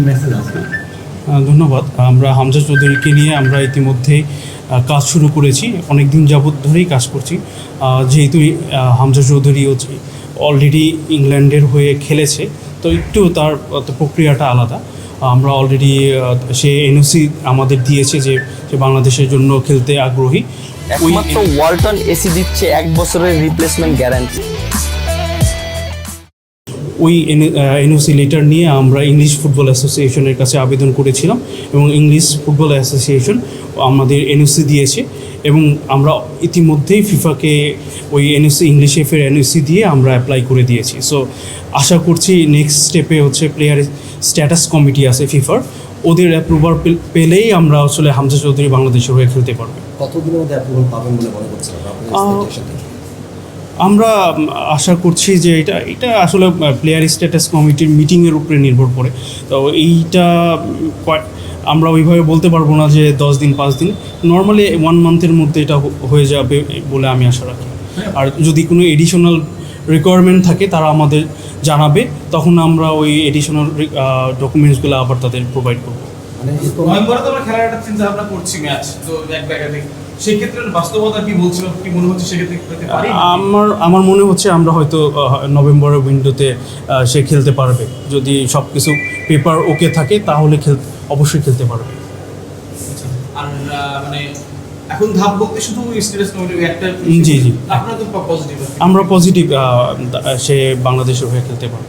Message আছে। ধন্যবাদ। আমরা হামজা চৌধুরীকে নিয়ে আমরা ইতিমধ্যেই কাজ শুরু করেছি, অনেক দিন যাবৎ ধরেই কাজ করছি। যেহেতু হামজা চৌধুরী হচ্ছে অলরেডি ইংল্যান্ডের হয়ে খেলেছে, তো একটু তার প্রক্রিয়াটা আলাদা। আমরা অলরেডি সে এনওসি আমাদের দিয়েছে যে সে বাংলাদেশের জন্য খেলতে আগ্রহী। একমাত্র ওয়ালটন এসি দিচ্ছে 1 বছরের রিপ্লেসমেন্ট গ্যারান্টি। ওই এনওসি লেটার নিয়ে আমরা ইংলিশ ফুটবল অ্যাসোসিয়েশনের কাছে আবেদন করেছিলাম এবং ইংলিশ ফুটবল অ্যাসোসিয়েশন আমাদের এনওসি দিয়েছে এবং আমরা ইতিমধ্যেই ফিফাকে ওই এনওসি ইংলিশ এফের এনওসি দিয়ে আমরা অ্যাপ্লাই করে দিয়েছি। সো আশা করছি নেক্সট স্টেপে হচ্ছে প্লেয়ার স্ট্যাটাস কমিটি আছে ফিফার, ওদের অ্যাপ্রুভাল পেলেই আমরা আসলে হামজা চৌধুরী বাংলাদেশের হয়ে খেলতে পারবে। কতদিনের মধ্যে অ্যাপ্রুভাল পাবেন বলে মনে করছেন আপনার? আমরা আশা করছি যে এটা আসলে প্লেয়ার স্ট্যাটাস কমিটির মিটিংয়ের উপরে নির্ভর করে। তো এইটা আমরা ওইভাবে বলতে পারবো না যে 10 দিন 5 দিন, নর্মালি 1 মান্থের মধ্যে এটা হয়ে যাবে বলে আমি আশা রাখি। আর যদি কোনো এডিশনাল রিকোয়ারমেন্ট থাকে তারা আমাদের জানাবে, তখন আমরা ওই এডিশনাল ডকুমেন্টসগুলো আবার তাদের প্রোভাইড করবো। নভেম্বরে তো আমরা খেলার একটা চিন্তা ভাবনা করছি, ম্যাচ তো এক জায়গাতে, সেক্ষেত্রে বাস্তবতা কি বলছিল, কি মনে হচ্ছে সেক্ষেত্রে আমার মনে হচ্ছে আমরা হয়তো নভেম্বরের উইন্ডোতে সে খেলতে পারবে। যদি সব কিছু পেপার ওকে থাকে তাহলে অবশ্যই খেলতে পারবে। আর মানে এখন ধাপ বলতে শুধু স্টেটাস কমিটি একটা, জি। আপনারা তো পজিটিভ, আমরা পজিটিভ সে বাংলাদেশের হয়ে খেলতে পারবে।